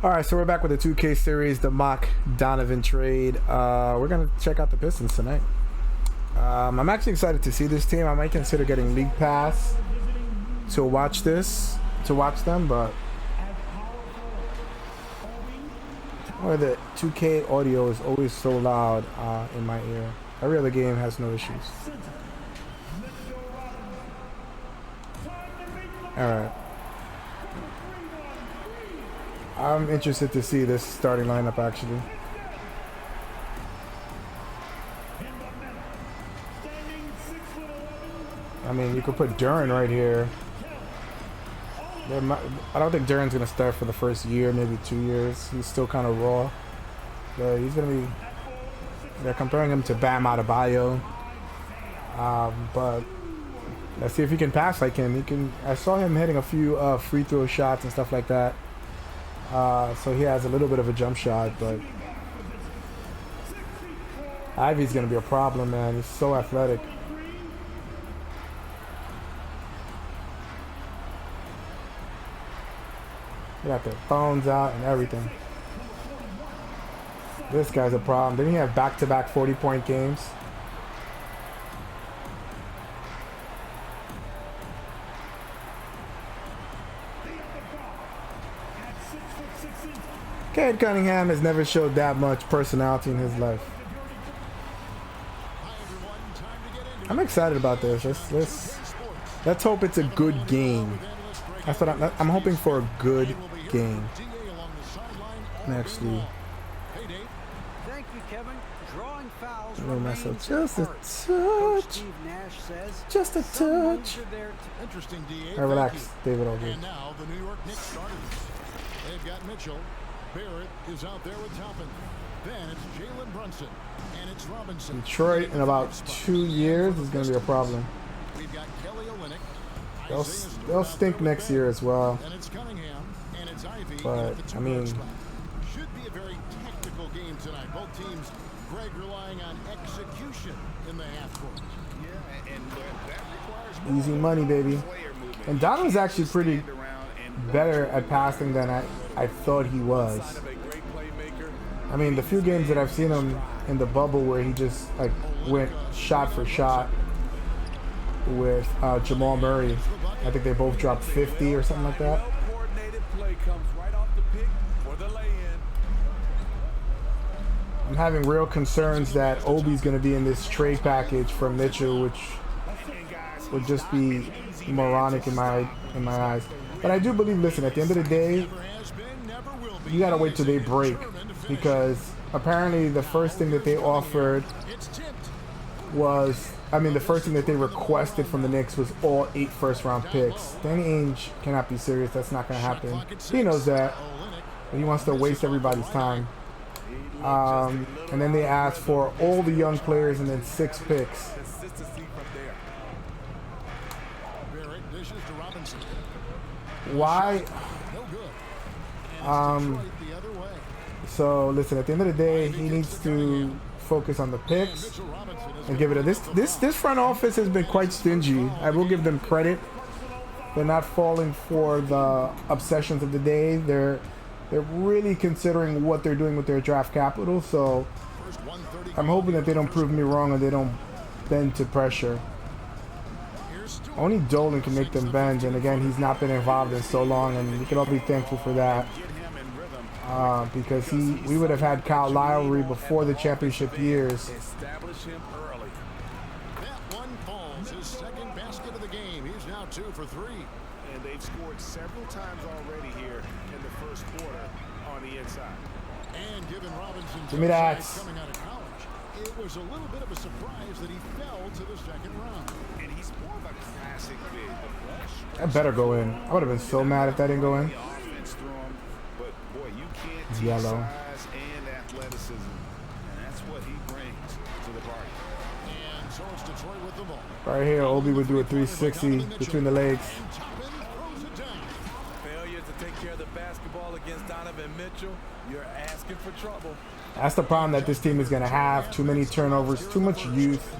All right, so we're back with the 2K series, the mock Donovan trade. We're gonna check out the Pistons tonight. I'm actually excited to see this team. I might consider getting League Pass to watch them, but the 2K audio is always so loud in my ear. Every other game has no issues. All right. I'm interested to see this starting lineup actually. I mean, you could put Duran right here. I don't think Duran's going to start for the first year, maybe 2 years. He's still kind of raw. But he's going to be... They're comparing him to Bam Adebayo. But let's see if he can pass like him. I saw him hitting a few free throw shots and stuff like that. So he has a little bit of a jump shot, but Ivey's going to be a problem, man. He's so athletic. They got their phones out and everything. This guy's a problem. Didn't he have back-to-back 40-point games? Cade Cunningham has never showed that much personality in his life. I'm excited about this. Let's hope it's a good game. That's what I'm hoping for, a good game. Actually, thank you, Kevin. Drawing fouls. Oh, myself. Just a touch. Just a touch. Interesting, All right, relax, David. Over. And now the New York Knicks starters. They've got Mitchell. Barrett is out there with Toppin. Then it's Jalen Brunson, and it's Robinson. Detroit in about 2 years is going to be a problem. We've got Kelly Olynyk. They'll stink next year as well. And it's Cunningham, and it's Ivey. But I mean, should be a very technical game tonight. Both teams, Greg, relying on execution in the half court. Yeah, and that requires easy money, baby. And Donovan's actually pretty better at passing than I thought he was. I mean, the few games that I've seen him in the bubble where he just like went shot for shot with Jamal Murray, I think they both dropped 50 or something like that. I'm having real concerns that Obi's going to be in this trade package for Mitchell, which would just be moronic in my eyes. But I do believe, listen, at the end of the day, you got to wait till they break, because apparently the first thing that they offered was, the first thing that they requested from the Knicks was all 8 first-round picks. Danny Ainge cannot be serious. That's not going to happen. He knows that. But he wants to waste everybody's time. And then they asked for all the young players and then 6 picks. Why? So listen, at the end of the day, he needs to focus on the picks and give it a this front office has been quite stingy. I will give them credit. They're not falling for the obsessions of the day. They're really considering what they're doing with their draft capital. So I'm hoping that they don't prove me wrong and they don't bend to pressure. Only Dolan can make them bend, and again, he's not been involved in so long, and we can all be thankful for that. Because we would have had Kyle Lowry before the championship years. Establish him early. That one falls his second basket of the game. He's now 2 for 3. And they've scored several times already here in the first quarter on the inside. And given Robinson Give me that. coming out of college, it was a little bit of a surprise that he fell to the second round. And he's more of a classic big. That better go in. I would have been so mad if that didn't go in. But boy, you can't It's yellow. size and athleticism. And that's what he brings to the party. And so it's Detroit with the ball. Right here, Obi would do a 360 between the legs. Failure to take care of the basketball against Donovan Mitchell, you're asking for trouble. That's the problem that this team is going to have. Too many turnovers, too much youth.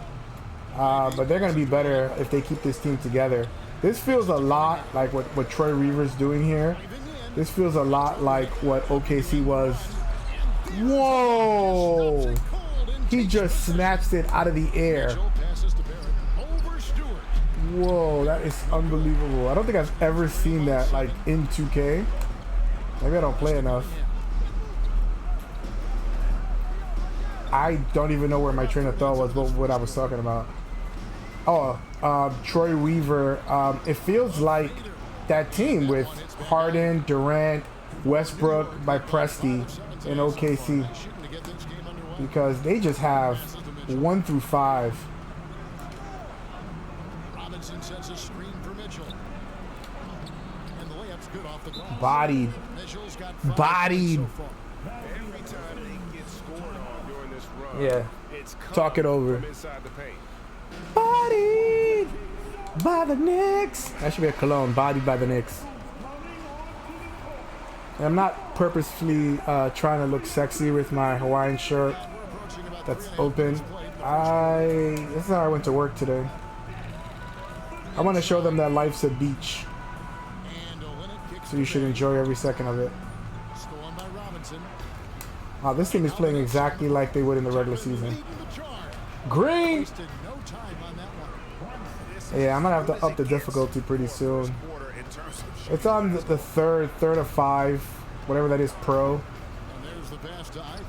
But they're going to be better if they keep this team together. This feels a lot like what Troy Reaver's doing here. This feels a lot like what OKC was. Whoa! He just snatched it out of the air. Whoa, that is unbelievable. I don't think I've ever seen that like in 2K. Maybe I don't play enough. I don't even know where my train of thought was, what I was talking about. Oh, Troy Weaver. It feels like that team with Harden, Durant, Westbrook by Presti in OKC, because they just have 1 through 5. Robinson sets a screen for Mitchell. And the layup's good off the glass. Bodied. Mitchell's got 5 Bodied. so far. Every time they get scored on during this run, Yeah. it's Talk it over. from inside the paint. Bodied by the Knicks. That should be a cologne. Bodied by the Knicks. And I'm not purposefully trying to look sexy with my Hawaiian shirt that's open. This is how I went to work today. I want to show them that life's a beach, so you should enjoy every second of it. Stolen by Robinson. Wow, this team is playing exactly like they would in the regular season. Green! Wasted no time on that one. Yeah, I'm gonna have to up the difficulty pretty soon. Quarter in terms of It's on the third of 5, whatever that is, pro. And there's the pass to Ivey.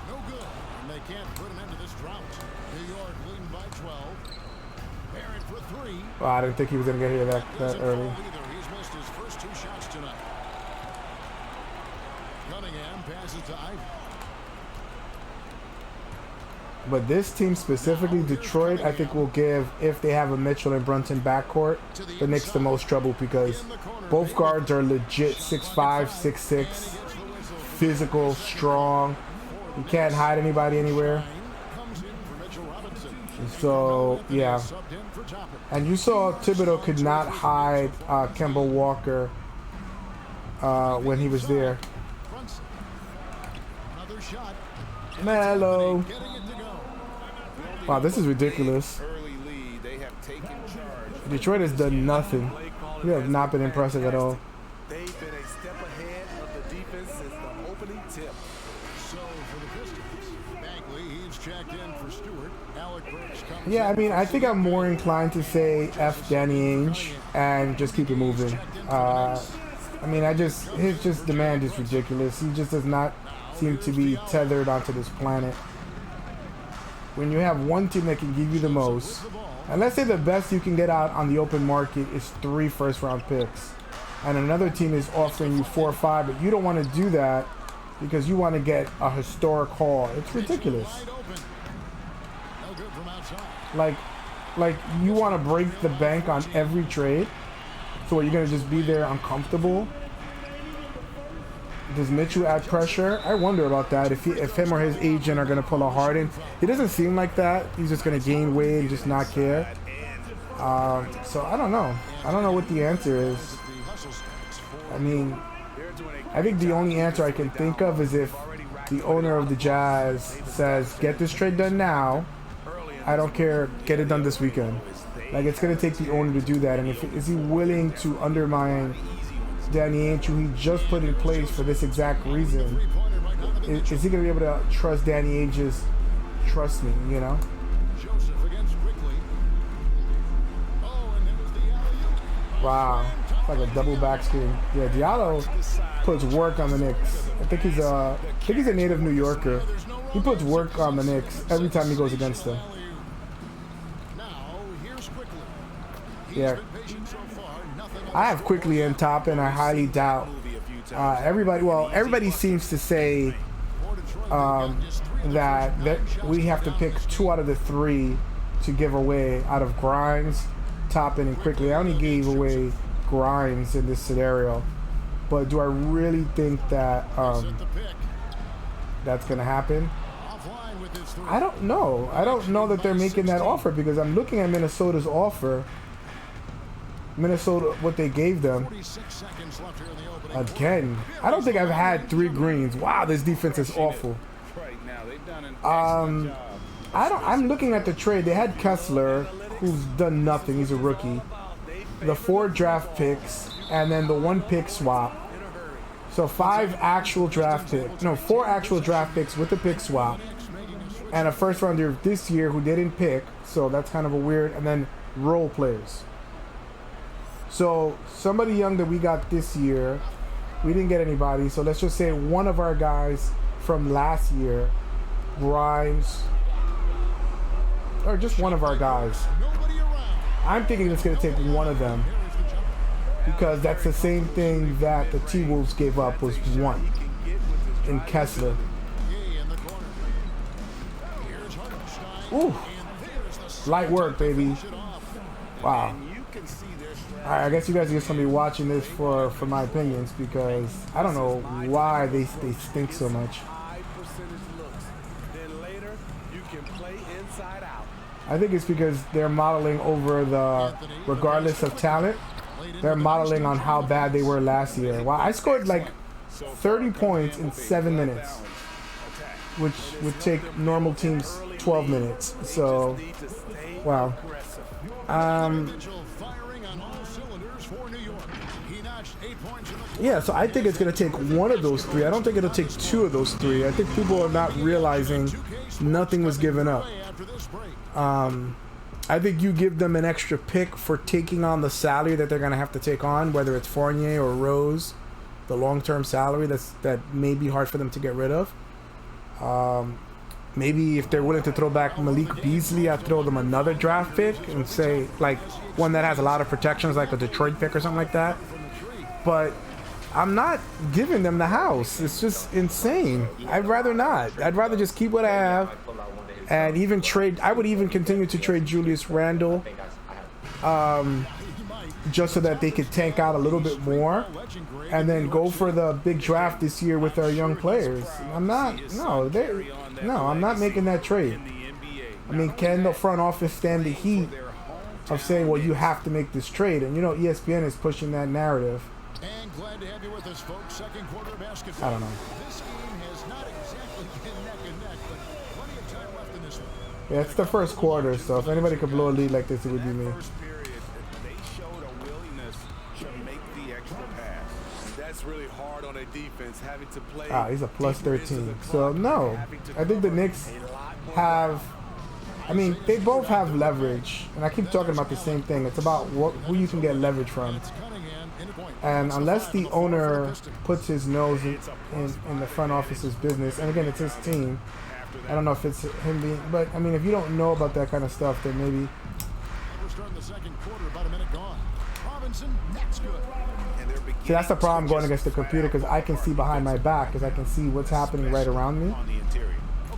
No good. And they can't put an end to this drought. New York leading by 12. Barrett for 3. Well, I didn't think he was gonna get here that Doesn't early. fall either. He's missed his first 2 shots tonight. Cunningham passes to Ivey. But this team specifically, Detroit, I think will give, if they have a Mitchell and Brunson backcourt, the Knicks the most trouble, because both guards are legit 6'5", 6'6", physical, strong. You can't hide anybody anywhere. Comes in for Mitchell Robinson. So, yeah. Subbed in for Toppin. And you saw Thibodeau could not hide Kemba Walker when he was there. Brunson. Another shot. Melo. Getting it to go. Wow, this is ridiculous. early lead, they have taken charge. Detroit has done nothing. You have not been impressive at all. They've been a step ahead of the defense since the opening tip. So for the Pistons, Bagley, he's checked in for Stewart. Alec Burks comes Yeah, I in mean, for I think I'm more inclined to say F Danny Ainge and just keep it moving. I mean, his just demand is ridiculous. He just does not seem to be tethered onto this planet. When you have one team that can give you the most, and let's say the best you can get out on the open market is 3 first-round picks, and another team is offering you 4 or 5, but you don't want to do that because you want to get a historic haul. It's ridiculous. wide open. No good from outside. Like you want to break the bank on every trade, so you're gonna just be there uncomfortable. Does Mitchell add pressure? I wonder about that. If him or his agent are gonna pull a Harden, it doesn't seem like that. He's just gonna gain weight and just not care. So I don't know. I don't know what the answer is. I mean, I think the only answer I can think of is if the owner of the Jazz says, "Get this trade done now. I don't care. Get it done this weekend." Like, it's gonna take the owner to do that. And is he willing to undermine Danny Ainge, who he just put in place for this exact reason? Is he going to be able to trust Danny Ainge's trust me, you know? Joseph against Quickly. Oh, and there was the alley-oop. Wow. It's like a double back screen. Yeah, Diallo puts work on the Knicks. I think he's a native New Yorker. He puts work on the Knicks every time he goes against them. Now, here's Quickly. Yeah. Been patient so far. Nothing I have Quickly in top, and I highly doubt everybody seems to say that we have to pick 2 out of the 3 to give away out of Grimes, Toppin, and Quickly. I only gave away Grimes in this scenario, but do I really think that that's gonna happen? offline with his 3. I don't know. I don't know that they're making that offer, because I'm looking at Minnesota's offer. Minnesota, what they gave them. 46 seconds left here in the opening. Again, I don't think I've had 3 greens. Wow, this defense is awful. Right now, they've done an excellent job. I'm looking at the trade. They had Kessler, who's done nothing. He's a rookie. The 4 draft picks and then the 1 pick swap. So 4 actual draft picks with the pick swap, and a first rounder this year who didn't pick. So that's kind of a weird, and then role players. So somebody young that we got this year, we didn't get anybody. So let's just say one of our guys from last year, Grimes, or just one of our guys. I'm thinking it's going to take one of them, because that's the same thing that the T-Wolves gave up, was 1 in Kessler. Ooh, light work, baby. Wow. All right, I guess you guys are just gonna be watching this for my opinions, because I don't know why they stink so much. I think it's because they're modeling over the, regardless of talent, they're modeling on how bad they were last year. Wow, I scored like 30 points in 7 minutes, which would take normal teams 12 minutes. So, wow. Yeah, so I think it's going to take one of those 3. I don't think it'll take 2 of those 3. I think people are not realizing nothing was given up. I think you give them an extra pick for taking on the salary that they're going to have to take on, whether it's Fournier or Rose, the long-term salary that may be hard for them to get rid of. Maybe if they're willing to throw back Malik Beasley, I'd throw them another draft pick and say, like, one that has a lot of protections, like a Detroit pick or something like that. But I'm not giving them the house. It's just insane. I'd rather not. I'd rather just keep what I have and even trade. I would even continue to trade Julius Randle, just so that they could tank out a little bit more and then go for the big draft this year with our young players. I'm not making that trade. I mean, can the front office stand the heat of saying, well, you have to make this trade? And you know, ESPN is pushing that narrative. And glad to have you with us, folks. Second quarter basketball. I don't know. This game has not exactly been neck and neck, but plenty of time left in this one. Yeah, it's the first quarter, so if anybody could blow a lead like this, it would be me. First period, they showed a willingness to make the extra pass. That's really hard on a defense, having to play. He's a plus 13. So no, I think the Knicks have. I mean, they both have leverage, and I keep talking about the same thing. It's about who you can get leverage from. And unless the owner puts his nose in the front office's business, and again, it's his team. I don't know if it's him being, but I mean, if you don't know about that kind of stuff, then maybe. We're starting the second quarter, about a minute gone. Robinson, that's good. See, that's the problem going against the computer, because I can see behind my back, because I can see what's happening right around me,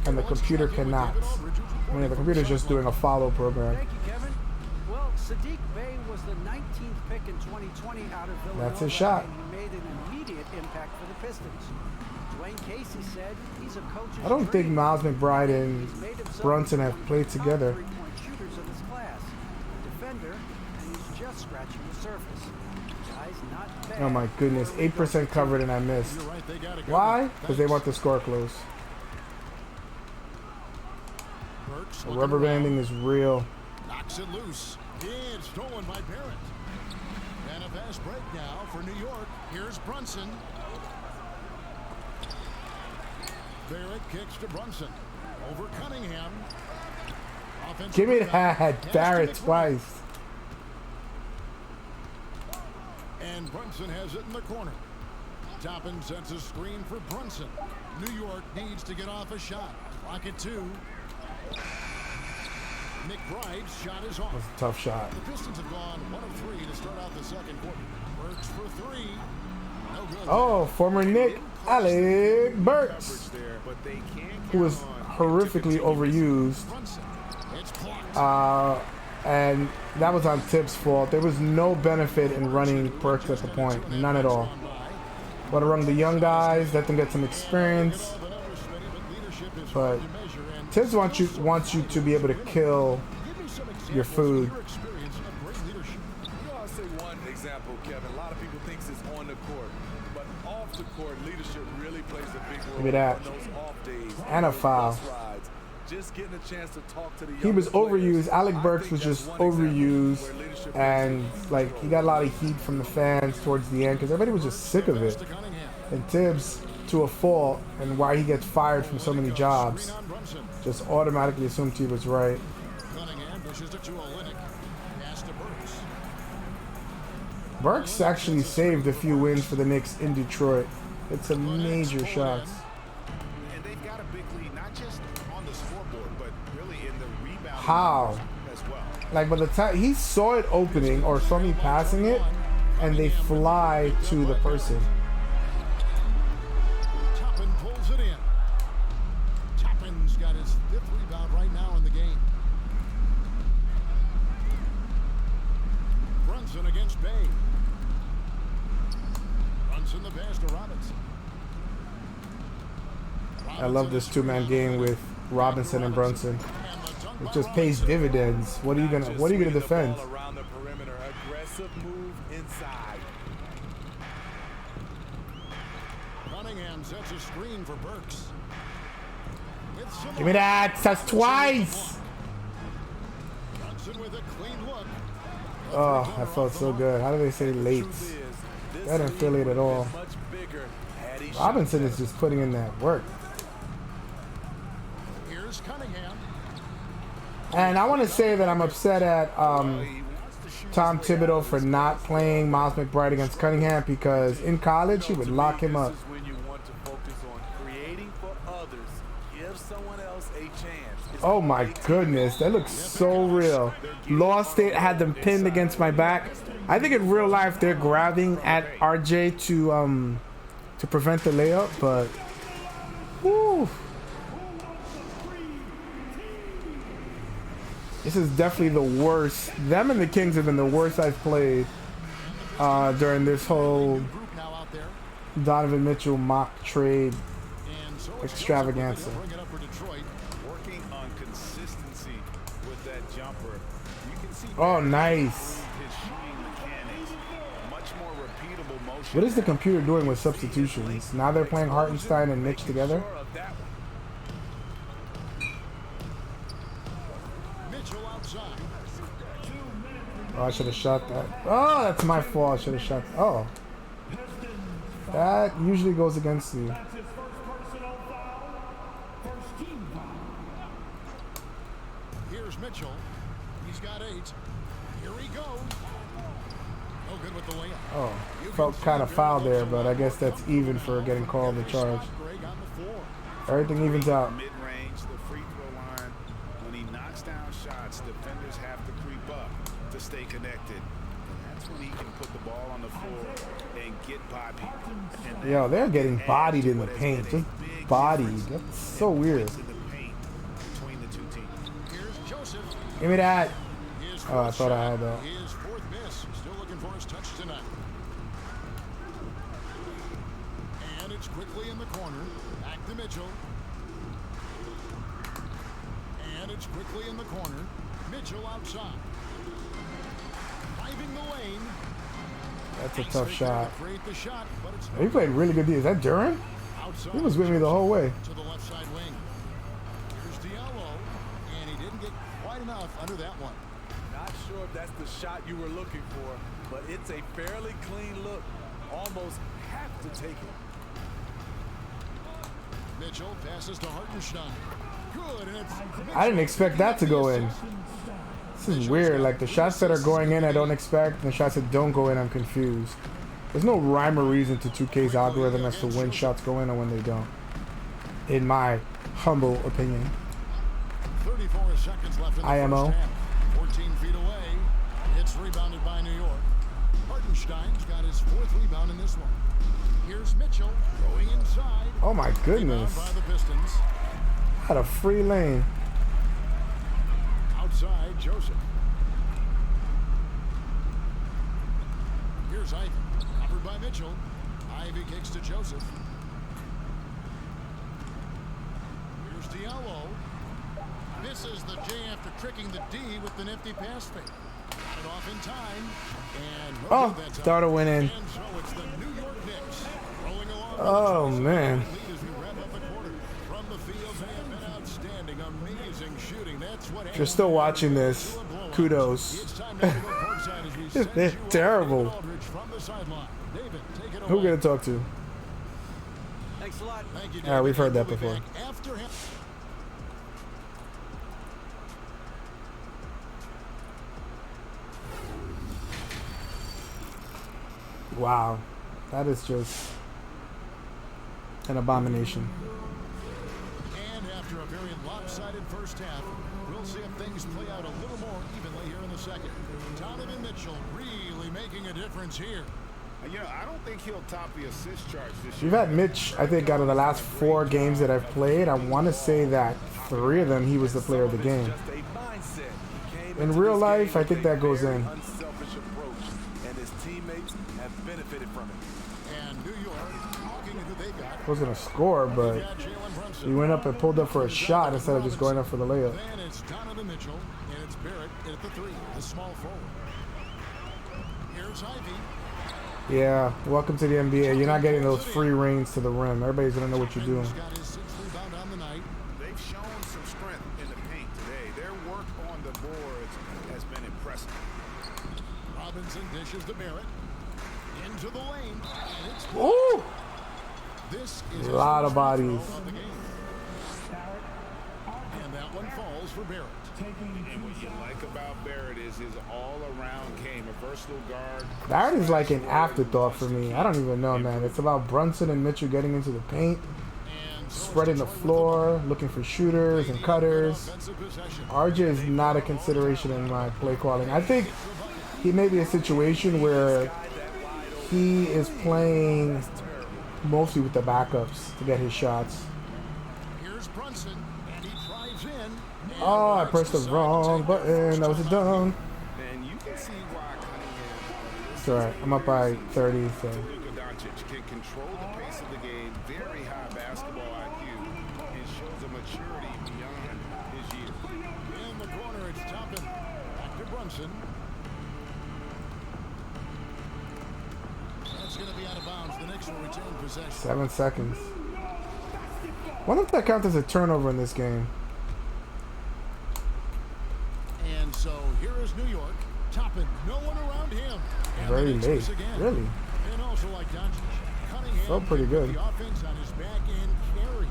and the computer cannot. I mean, the computer's just doing a follow program. Thank you, Kevin. Well, Sadiq Bey was the 19th pick in 2020 out of Villanova. That's his shot. And he made an immediate impact for the Pistons. Dwayne Casey said he's a coach's I don't think dream. Miles McBride and He's made himself Brunson have played top together. three-point shooters of his class. Defender, and he's just scratching the surface. Guy's not bad. Oh my goodness, 8% covered and I missed. You're right, they gotta go. Why? Because they want the score close. Burks The looking rubber around. banding is real. Knocks it loose. It's stolen by Barrett. And a fast break now for New York. Here's Brunson. Barrett kicks to Brunson. Over Cunningham. Offensive Give me rebound. that Has Barrett to McBride. twice. And Brunson has it in the corner. Toppin sets a screen for Brunson. New York needs to get off a shot. Clock at 2. McBride's shot is off. That's a tough shot. The Pistons have gone 1 of 3 to start out the second quarter. Burks for 3. No good. Oh, former Knick, Alec Burks, who was horrifically overused. Brunson. It's blocked. And that was on Tibbs' fault. There was no benefit in running Burks at the point. None at all. Want to run the young guys, let them get some experience. But Tibbs wants you to be able to kill your food. I'll say one example, Kevin. A lot of people think it's on the court, but off the court, leadership really plays a big role. Give me that. On those off days, And a foul. bus rides, just getting a chance to talk to the He was younger players. overused. Alec I Burks think was that's just one example overused, where leadership and like he got a lot of heat from the fans towards the end because everybody was just sick of it. And Tibbs, to a fault, and why he gets fired from so many jobs, just automatically assumed he was right. Cunningham pushes it to Olynyk. Pass to Burks. Burks actually saved a few wins for the Knicks in Detroit. It's a major shots. And they've got a big lead, not just on the scoreboard, but really in the rebounding How? as well. Like by the time he saw it opening or saw me passing it, and they fly to the person. Toppin pulls it in. Toppin's got his 5th rebound right now in the game. Brunson against Bay. Brunson the pass to Robinson. I love this two-man game with Robinson and Brunson. It just pays dividends. What are you gonna defend? Around the perimeter, aggressive move inside. Cunningham sets a screen for Burks. Give me that. That's twice. Brunson with a clean look. Oh, I felt so good. How do they say late? That didn't feel it at all. Much bigger had he Robinson is just putting in that work. Here's Cunningham. And I want to say that I'm upset at Tom Thibodeau for not playing Miles McBride against Cunningham because in college he would lock him up. This is when you want to focus on creating for others. Give someone else a chance. It's Oh my goodness, that looks so real. Lost it, had them pinned against my back. I think in real life they're grabbing at RJ to prevent the layup, but whew. This is definitely the worst. Them and the Kings have been the worst I've played during this whole Group now out there. Donovan Mitchell mock trade And so it's extravaganza. Bring it up for Detroit. Working on consistency with that jumper. You can see Oh, nice. his shooting mechanics, much more repeatable motion. What is the computer doing with substitutions? Now they're playing Hartenstein and Mitch together? sure of that one. Mitchell outside. Oh, I should have shot that. Oh, that's my fault. I should have shot. Oh. That usually goes against you. Here's Mitchell. He's got 8. Here he goes. No good with the layup. Oh, felt kind of foul there, but I guess that's even for getting called the charge. Greg on the floor. Everything evens out. Mid-range, the free throw line. When he knocks down shots, defenders have to creep up to stay connected. And that's when he can put the ball on the floor and get by people. And Yo, they're getting adds bodied to in the what has paint. been a Just big bodied. difference That's so weird. in the paint between the two teams. Here's Joseph. Give me that. His Oh, I fourth thought I shot. had that. His 4th miss. Still looking for his touch tonight. And it's quickly in the corner. Back to Mitchell. And it's quickly in the corner. Mitchell outside. Driving the lane. That's a tough shot. Create the shot, but it's He played really good. Is that Duran? outside. He was with me the whole way. To the left side wing. Here's Diallo. And he didn't get quite enough under that one. Not sure if that's the shot you were looking for, but it's a fairly clean look. Almost have to take it. Mitchell passes to Hartenstein. Good, and it's I didn't expect that to go in. This is weird. Like the shots that are going in, I don't expect, and the shots that don't go in, I'm confused. There's no rhyme or reason to 2K's algorithm as to when shots go in and when they don't. In my humble opinion. 34 seconds left in the IMO. first half. 14 feet away. It's rebounded by New York. Hartenstein's got his 4th rebound in this one. Here's Mitchell going inside. Oh my Rebound goodness. by the Pistons. Had a free lane. Outside, Joseph. Here's Ivey. Covered by Mitchell. Ivey kicks to Joseph. Here's Diallo. Misses the J after tricking the D with the nifty pass fake. Got it off in time. And no Oh, good that time. thought it went in. And so it's the New York Knicks rolling along. Oh man. Lead as we wrap up the quarter. From the field, they have been outstanding. Outstanding, amazing shooting. That's what If you're still watching this, kudos. It's time now to go courtside as we send They're you terrible. Aldridge from the sideline. David, take it Who we away. gonna talk to? Thanks a lot. Thank you, Yeah, we've heard that We'll be before. back after him. Wow, that is just an abomination. And after a very lopsided first half, we'll see if things play out a little more evenly here in the second. Donovan Mitchell really making a difference here. And, you know, I don't think he'll top the assist charge this We've year. had Mitch, I think, out of the last 4 games that I've played, I want to say that 3 of them he was the player of the game. Just a mindset. He came In into real this life, game I think with a that goes very in. unselfish approach, and his teammates have benefited from it. And New York, looking at who they got. Was gonna score, but Got Jalen Brunson. he went up and pulled up for a shot instead of just going up for the layup. Then it's Donovan Mitchell, and it's Barrett at the 3, the small forward. Here's Ivey. Yeah, welcome to the NBA. You're not getting those free reigns to the rim. Everybody's gonna know what you're doing. He's got his 6th rebound on the night. They've shown some strength in the paint today. Their work on the boards has been impressive. Robinson dishes to Barrett. Into the lane. And it's Ooh, This is a lot of bodies. of the game. And that one falls for Barrett. And what you like about Barrett is his all-around game, a versatile guard. Barrett is like an afterthought for me. I don't even know, man. It's about Brunson and Mitchell getting into the paint, And so spreading the floor, looking for shooters and cutters. offensive possession. RJ is not a consideration in my play calling. I think he may be a situation where he is playing mostly with the backups to get his shots. Here's Brunson, and he drives in. And Oh, I pressed the wrong button. That was a dunk. And you can see why Cunningham It's alright. I'm up by 30, so. Luka Doncic can control the pace of the game, very high basketball IQ, and shows a maturity beyond his years. in the corner, it's Toppin. Back to Brunson. That's going to be out of bounds. The Knicks will retain possession. 7 seconds. Wonder if that counts as a turnover in this game. And so here is New York. Toppin, no one around him. And Very the Knicks late. miss again. Really? And also like Doncic, Cunningham Felt pretty can put good. the offense on his back end carry.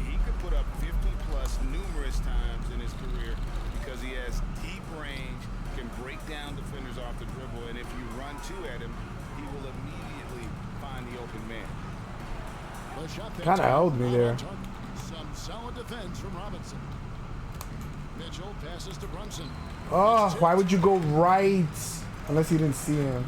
He could put up 50-plus numerous times in his career because he has deep range, can break down defenders off the dribble, and if you run 2 at him, he will immediately find the open man. The shot that Kinda time, held me not there. on target. Some solid defense from Robinson. Mitchell passes to Brunson. Oh, why would you go right? Unless you didn't see him.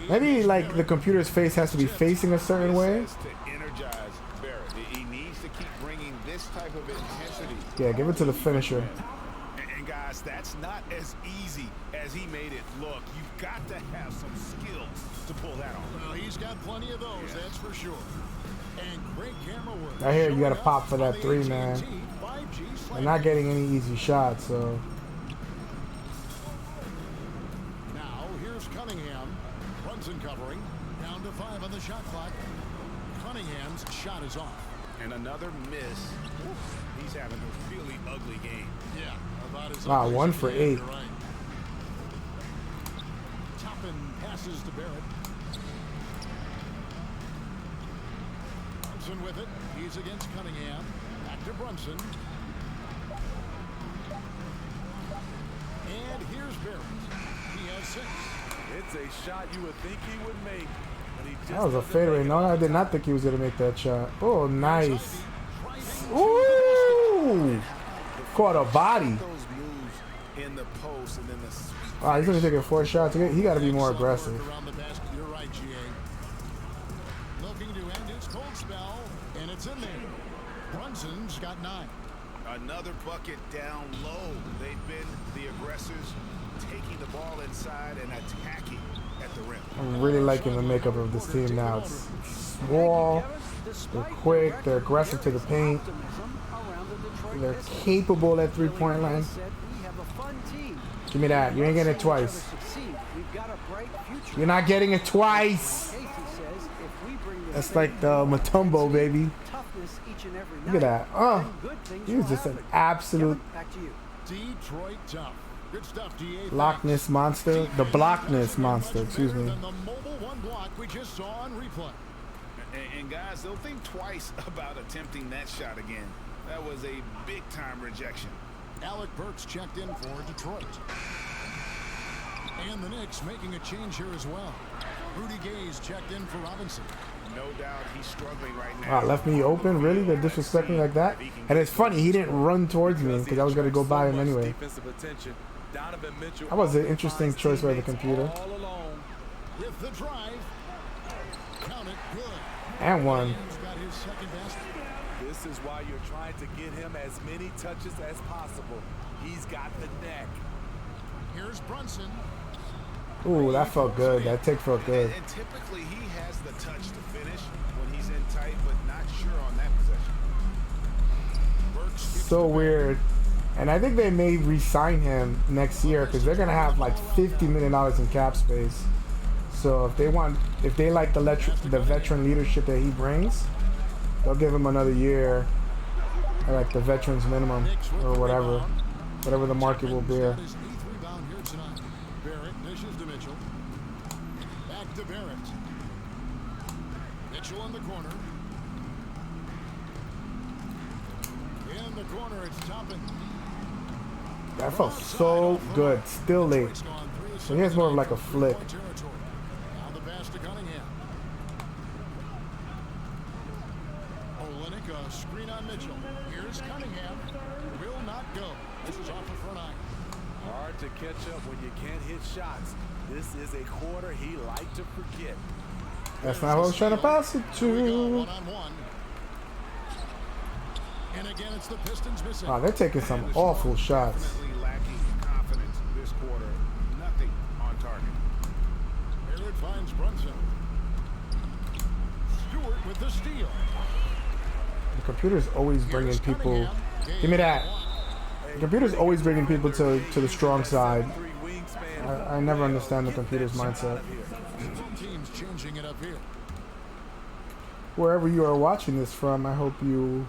Maybe like the computer's face has to be facing a certain way. To energize Barrett, he needs to keep bringing this type of intensity. Yeah, give it to the finisher. And guys, that's not as easy as he made it look. You've got to have some skills to pull that off. Well, he's got plenty of those, that's for sure. And great camera work. I hear you gotta Showing pop up for that on the 3, AT&T man. 5G I'm slant. not getting any easy shots, so. Now, here's Cunningham. Brunson covering. Down to 5 on the shot clock. Cunningham's shot is off. And another miss. He's having a really ugly game. Yeah, about as Wow, ugly 1 as for you can, 8. you're right. Toppin passes to Barrett. Brunson with it. He's against Cunningham. Back to Brunson. And here's Barrett. He has 6. It's a shot you would think he would make, but he just That was a doesn't fadeaway. make it. No, I did not think he was gonna make that shot. Oh, nice. Driving. Ooh! Caught a body. Those moves in the post and then the sweep. Wow, he's only taking 4 shots. He got to be more aggressive. Around the basket. You're right, GA. Looking to end his cold spell, and it's in there. Brunson's got 9. Another bucket down low. They've been the aggressors, taking the ball inside and attacking at the rim. I'm really liking the makeup of this team now. It's small, they're quick, they're aggressive to the paint, they're capable at 3-point line. Give me that. You ain't getting it twice. You're not getting it twice. We bring the That's same like the Mutombo, baby. toughness each and every Look at night, that. Oh, then good things he was will just an happen. absolute Kevin, back to you. Detroit tough. Good stuff, DA. Loch Ness monster. The Blockness monster, excuse me. Than the mobile one block we just saw on replay. And guys, they'll think twice about attempting that shot again. That was a big-time rejection. Alec Burks checked in for Detroit. And the Knicks making a change here as well. Rudy Gay's checked in for Robinson. No doubt he's struggling right now. Wow, left me open? Really? They're disrespecting me like that? And it's funny, he didn't run towards me because I was going to go by him anyway. That was an interesting choice by the computer. With the drive. Count it good. And one. He's got his second basket. This is why you're trying to get him as many touches as possible. He's got the neck. Here's Brunson. Ooh, that felt good. That take felt good. And typically he has the touch to finish when he's in tight, but not sure on that possession. Burks keeps So weird. And I think they may re-sign him next year because they're going to have like $50 million in cap space. So if they like the veteran leadership that he brings, they'll give him another year at like the veterans minimum or whatever the market will bear. His eighth rebound here tonight. Barrett dishes to Mitchell. Back to Barrett. Mitchell in the corner. In the corner, it's Toppin. That felt so good. Still late. So here's more of like a flick. Now the pass to Cunningham. Olynyk, a screen on Mitchell. Here's Cunningham. Will not go. This is off the front eye. Hard to catch up when you can't hit shots. This is a quarter he liked to forget. That's not what I was trying to pass it Here we go, to. one-on-one. And again, it's the Pistons missing. Wow, they're taking some awful shots. Definitely lacking confidence this quarter. Nothing on target. Barrett finds Brunson. Stewart with the steal. The computer's always bringing people. Give me that. The computer's always bringing people to the strong side. I never understand the computer's mindset. Teams changing it up here. Wherever you are watching this from, I hope you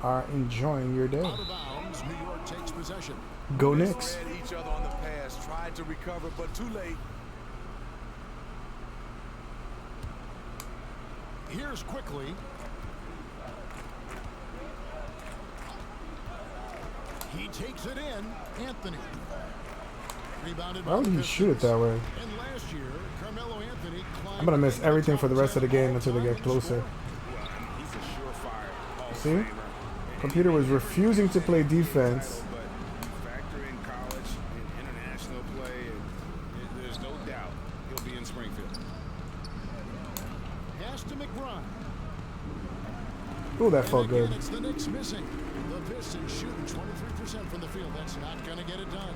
are enjoying your day. Out of bounds, New York takes possession. Go Knicks. Read each other on the pass, tried to recover, but too late. Here's quickly. He takes it in. Anthony. Rebounded by Why would the he Pistons. shoot it that way? And last year, Carmelo Anthony I'm gonna miss everything for the rest of the game until they get closer. He's a surefire Hall of See? Famer. Computer was refusing to play defense. But factor in college and international play, and there's no doubt he'll be in Springfield. Pass to McBride. Ooh, that felt And again, good. it's the Knicks missing. The Pistons shooting 23% from the field. That's not going to get it done.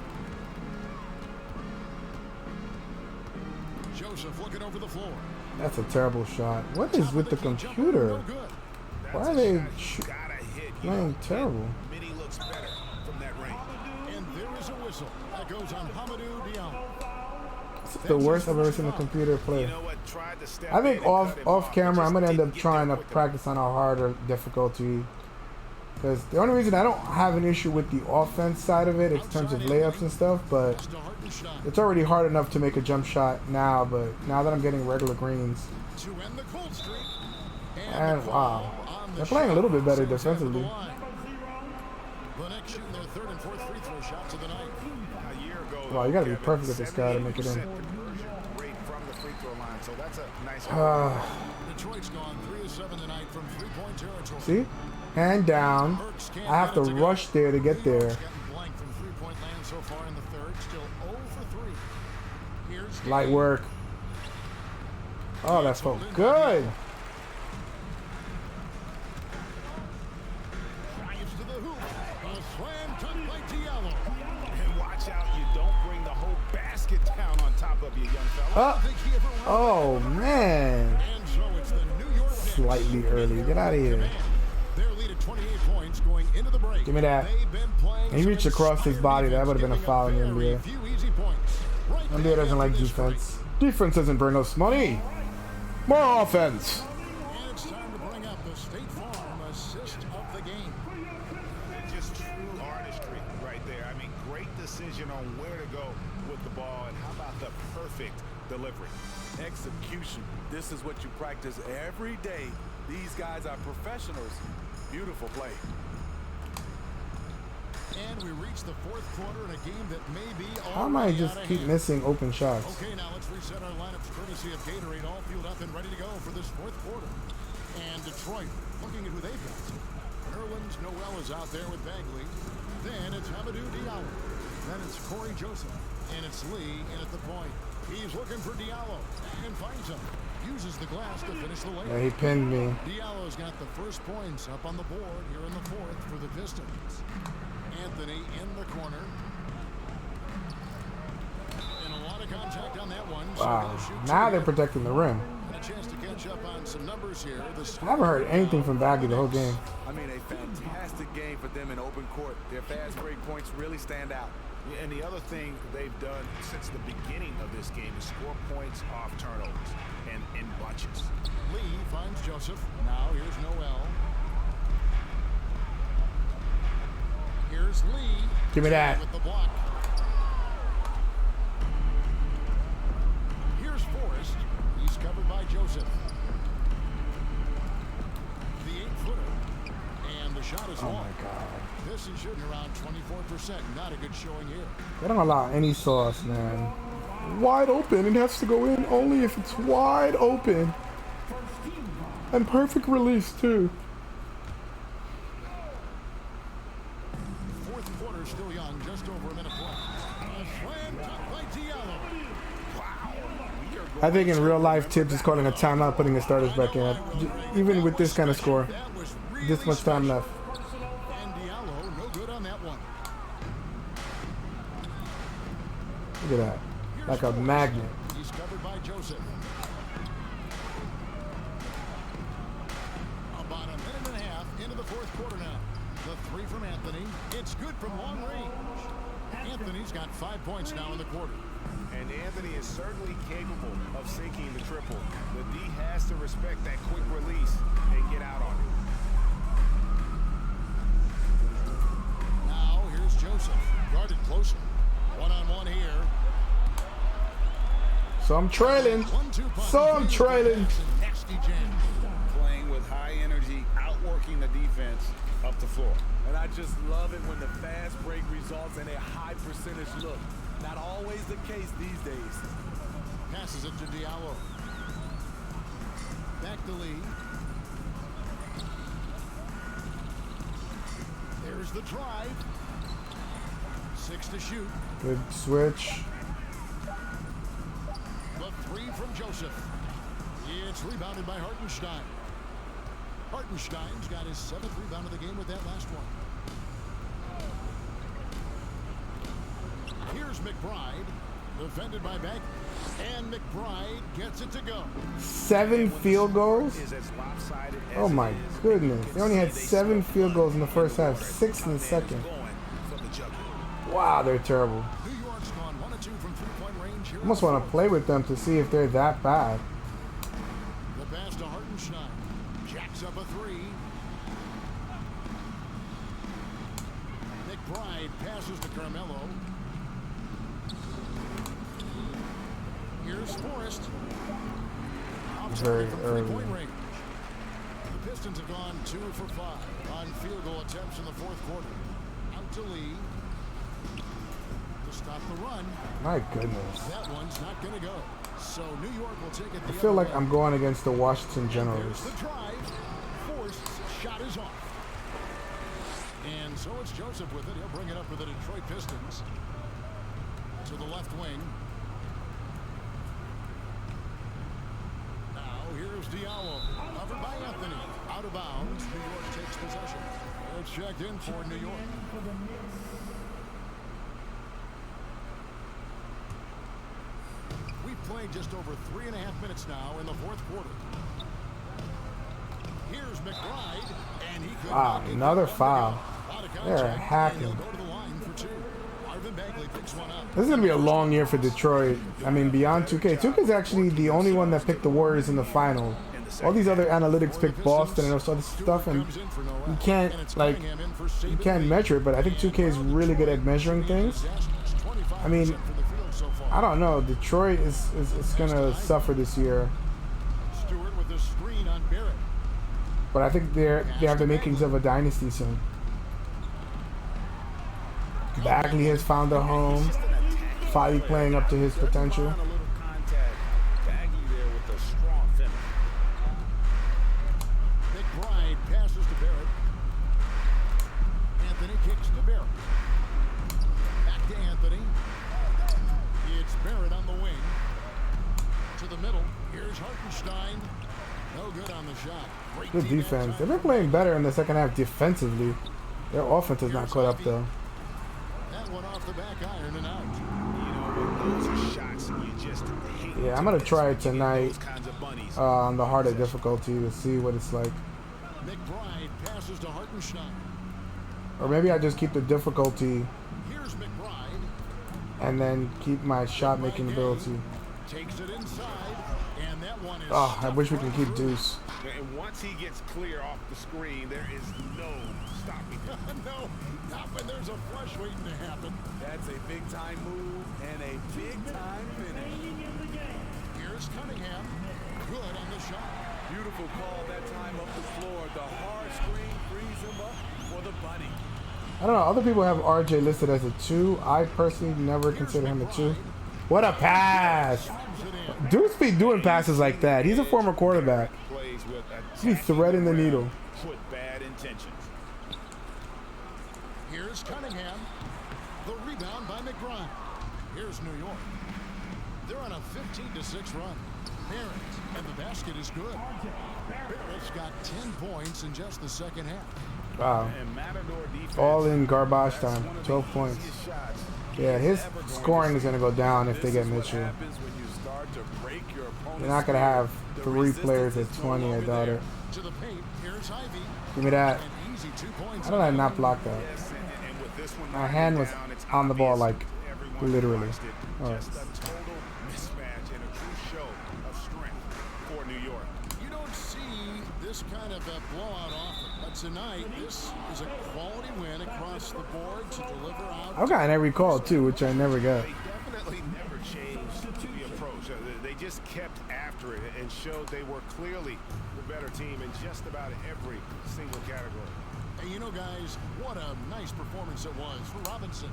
Joseph looking over the floor. That's a terrible shot. What is with the computer? No good. Why are they Gotta hit. You playing know, terrible? Mini looks better from that range. And there is a whistle. That goes on Hamidou Diallo. This is the worst I've ever seen the computer play. You know what? Tried to step I think in and cut him off camera, just I'm gonna end didn't up get trying there to quick enough. practice on a harder difficulty. Because the only reason I don't have an issue with the offense side of it in terms of layups and stuff, but Just a hardened shot. it's already hard enough to make a jump shot now. But now that I'm getting regular greens, To end the cold streak. and the wow, call on the they're playing a shot little bit better sends it to the defensively. line. The Knicks shooting their third and fourth free throw shots of the night. A year ago, Wow, you gotta be Kevin, perfect with this guy to make it in. 78% conversion rate from the free throw line, so that's a nice. Detroit's gone 3 of 7 tonight from three-point territory. See, hand down. Burks can't I have get to it go. rush there to get New York's there. getting blank from three-point land so far in the third. Still 0 for 3. Here's Light Cade. work. Oh, that felt good. Drives to the hoop. A slam dunk by Diallo. And watch out, you don't bring the whole basket down on top of you, young fella. I think he ever ran. Oh man, And so it's the New York Knicks. slightly early. Get out of here. Their lead at 28 points going into the break. Give me that. They've been playing And he reached some across his body. That would have been a giving foul in the up very NBA. few easy points. Right NBA there doesn't like after this defense. Defense doesn't bring us money. More offense. And it's time to bring up the State Farm assist of the game. Just true artistry right there. I mean, great decision on where to go with the ball, and how about the perfect delivery? Execution. This is what you practice every day. These guys are professionals. Beautiful play. And we reach the fourth quarter in a game that may be How am I already just out of keep hand. missing open shots? Okay, now let's reset our lineups courtesy of Gatorade, all fueled up and ready to go for this fourth quarter. And Detroit looking at who they've got. Nerlens Noel is out there with Bagley. Then it's Hamidou Diallo. Then it's Corey Joseph. And it's Lee in at the point. He's looking for Diallo and finds him. Uses the glass to finish the layup. Yeah, he pinned me. Diallo's got the first points up on the board here in the fourth for the Pistons. Anthony in the corner. And a lot of contact on that one. So Wow. he'll shoot Now two. they're protecting the rim. And a chance to catch up on some numbers here. I haven't heard anything from Bagley the whole game. I mean, a fantastic game for them in open court. Their fast break points really stand out. Yeah, and the other thing they've done since the beginning of this game is score points off turnovers and in bunches. Lee finds Joseph. Now here's Noel. Here's Lee. Give me that. With the block. Here's Forrest. He's covered by Joseph. The 8-footer. And the shot is Oh long. my God. This is shooting around 24%. Not a good showing here. They don't allow any sauce, man. Wide open. It has to go in only if it's wide open. And perfect release, too. Fourth quarter still young. Just over a minute left. A slam dunk by Diallo. I think in real life, Tibbs is calling a timeout, putting the starters back in. Even with this kind of score, That was really this much time special. left. And Diallo, no good on that one. Look at that. Like a magnet. He's covered by Joseph. About a minute and a half into the fourth quarter now. The three from Anthony. It's good from long range. Anthony's got 5 points now in the quarter. And Anthony is certainly capable of sinking the triple. The D has to respect that quick release and get out on it. Now here's Joseph. Guarded closer. One-on-one here. So I'm trailing. 1-2 punch. So I'm trailing. Nasty jam. Playing with high energy, outworking the defense up the floor. And I just love it when the fast break results in a high percentage look. Not always the case these days. Passes it to Diallo. Back to Lee. There's the drive. 6 to shoot. Good switch. The three from Joseph. It's rebounded by Hartenstein. Hartenstein's got his 7th rebound of the game with that last one. Here's McBride. Defended by Beck. And McBride gets it to go. 7 field goals? Is as lopsided as Oh my it is. goodness. They only had 7 field goals in the first half, 6 in the second. Going from the jugular. Wow, they're terrible. New York's gone 1 of 2 from three-point range here. I almost want to play with them to see if they're that bad. The pass to Hartenstein. Jacks up a 3. McBride passes to Carmelo. Here's Forrest. Off Very target from early. three-point range. The Pistons have gone 2 for 5 on field goal attempts in the fourth quarter. Out to Lee. To stop the run. My goodness. That one's not going to go. So New York will take it the I feel other like way. I'm going against the Washington There's Generals. the drive. Forced shot is off. And so it's Joseph with it. He'll bring it up for the Detroit Pistons. To the left wing. Now here's Diallo. Covered by Anthony. Out of bounds. New York takes possession. It's checked in for New York. We've played just over 3.5 minutes now in the fourth quarter. Here's McBride, and he could Wow, not get another the ball to foul. go. Out of They're contact, hacking. and he'll go to the line for 2. Our Marvin Bagley picks one up. This is going to be a long year for Detroit. I mean, beyond 2K. 2K is actually the only one that picked the Warriors in the final. All these other analytics picked Boston and all this stuff, and you can't, like, you can't measure it, but I think 2K is really good at measuring things. I mean, I don't know. Detroit is going to suffer this year. Stewart with the screen on Barrett. But I think they have the makings of a dynasty soon. Bagley has found a home. Finally playing up to his potential. Bagley there with a strong finish. McBride passes to Barrett. Anthony kicks to Barrett. Back to Anthony. It's Barrett on the wing. To the middle. Here's Hartenstein. No good on the shot. Great Good defense. They've been playing better in the second half defensively. Their offense has not caught up though. That one off the back iron and out. You know, those are shots you just hate. Yeah, I'm gonna try it tonight Those kinds of bunnies. on the harder difficulty to see what it's like. McBride passes to Hartenstein. Or maybe I just keep the difficulty Here's McBride. and then keep my shot making ability. Takes it inside. And that one is. Oh, I wish we could keep Deuce. And once he gets clear off the screen, there is no stopping him. No, not when there's a flush waiting to happen. That's a big-time move and a big-time finish. Here's Cunningham. Good on the shot. Beautiful call that time up the floor. The hard screen frees him up for the bunny. I don't know. Other people have RJ listed as a 2. I personally never consider him a 2. What a pass! Deuce be doing passes like that. He's a former quarterback. Plays with He's threading the needle. with bad intentions. Here's Cunningham. The rebound by McBride. Here's New York. They're on a 15-6 run. Barrett, and the basket is good. Barrett's got 10 points in just the second half. Wow. And Matador defense, All in garbage that's time. one of the 12 points. easiest shots Yeah, his ever going scoring to is going to go down if they This get is what Mitchell. happens when you start to break your opponent's You're not going to have spirit. The 3 players resistance at is no 20. I longer doubt there. it. To the paint. Here's Ivey. Give me that. An easy 2 points. How did I not block that? Yes, and with this one My hand was down, it's on the ball, obvious like, to everyone literally. who watched it. Alright. Just a total mismatch and a true show of strength for New York. You don't see this kind of a blowout often, but tonight this is a quality win across the board to deliver out. I've gotten every call too, which I never got. They definitely never changed the approach. They just kept after it and showed they were clearly the better team in just about every single category. And you know, guys, what a nice performance it was for Robinson.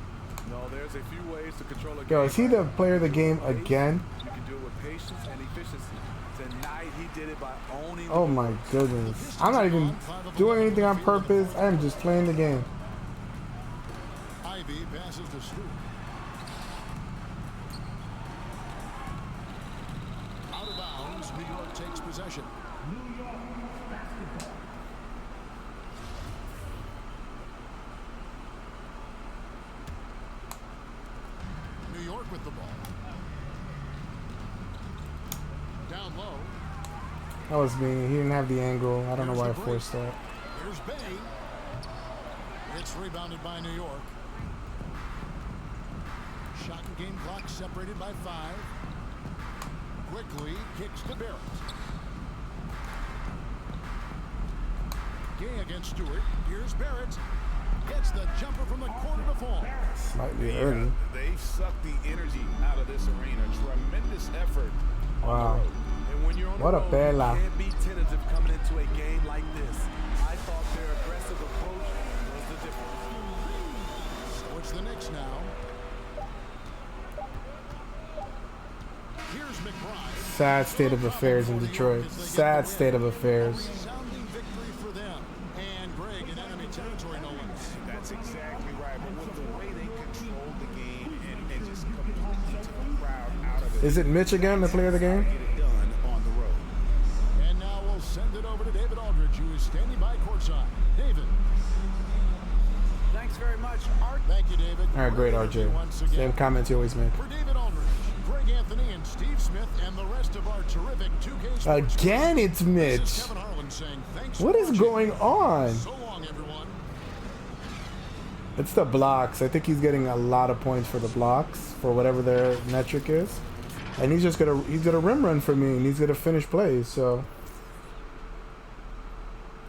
No, there's a few ways to control a game. Yo, is he the player of the game again? You can do it with patience and efficiency. Tonight he did it by owning Oh the my goodness. I'm not even doing anything on purpose. I am just playing the game. Ivey passes to Stewart. Out of bounds, New York takes possession. New York with the ball. Down low. That was me. He didn't have the angle. I don't know why I forced that. Here's Bay. It's rebounded by New York. Shot and game clock separated by 5. Quickly kicks to Barrett. Gay against Stewart. Here's Barrett. Gets the jumper from the corner to fall. Slightly early. They've sucked the energy out of this arena. Tremendous effort. Wow. And when you're on What the a road, bella. you can't be tentative coming into a game like this. I thought their aggressive approach was the difference. So it's the Knicks now. Here's McBride. Sad state of affairs in Detroit. Sad state of affairs. Resounding victory for them. And Greg in enemy territory, no less. That's exactly right. But with the way they controlled the game and just completely took the crowd out of it. Is it Mitch again, the player of the game? Get it done on the road. And now we'll send it over to David Aldridge, who is standing by courtside. David. Thanks very much, Art. Thank you, David. All right, great, RJ. Once again. Same comments you always make. For David Aldridge, Greg Anthony, and Steve Smith, and the rest of our terrific 2K Sports Again, it's This is Mitch. Kevin Harlan saying thanks What for is watching. going on? So long, everyone. It's the blocks. I think he's getting a lot of points for the blocks for whatever their metric is, and he's gonna rim run for me, and he's gonna finish plays. So,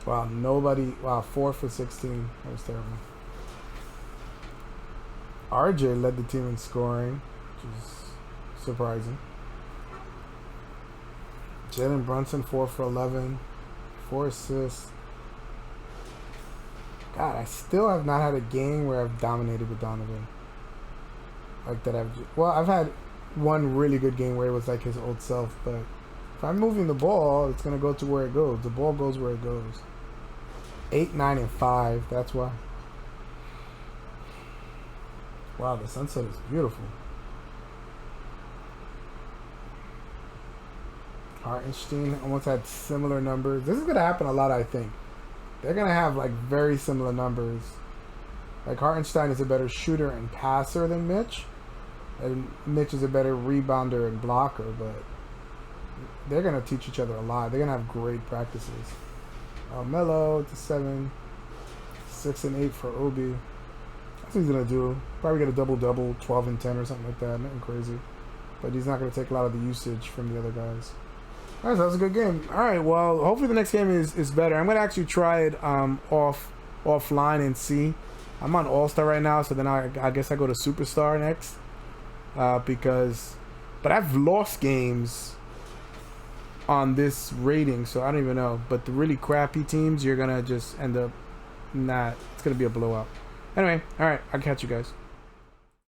wow, nobody. Wow, 4 for 16. That was terrible. RJ led the team in scoring, which is surprising. Jalen Brunson 4 for 11, 4 assists. God, I still have not had a game where I've dominated with Donovan. Like that I've had one really good game where it was like his old self, but if I'm moving the ball, it's going to go to where it goes. The ball goes where it goes. 8, 9, and 5, that's why. Wow, the sunset is beautiful. Hartenstein almost had similar numbers. This is going to happen a lot, I think. They're going to have like very similar numbers. Like Hartenstein is a better shooter and passer than Mitch. And Mitch is a better rebounder and blocker, but they're going to teach each other a lot. They're going to have great practices. Melo to 7. 6 and 8 for Obi. That's what he's going to do. Probably get a double-double, 12 and 10 or something like that. Nothing crazy. But he's not going to take a lot of the usage from the other guys. All right, so that was a good game. All right, well, hopefully the next game is better. I'm going to actually try it offline and see. I'm on All-Star right now, so then I guess I go to Superstar next. But I've lost games on this rating, so I don't even know. But the really crappy teams, you're going to just end up not. It's going to be a blowout. Anyway, all right, I'll catch you guys.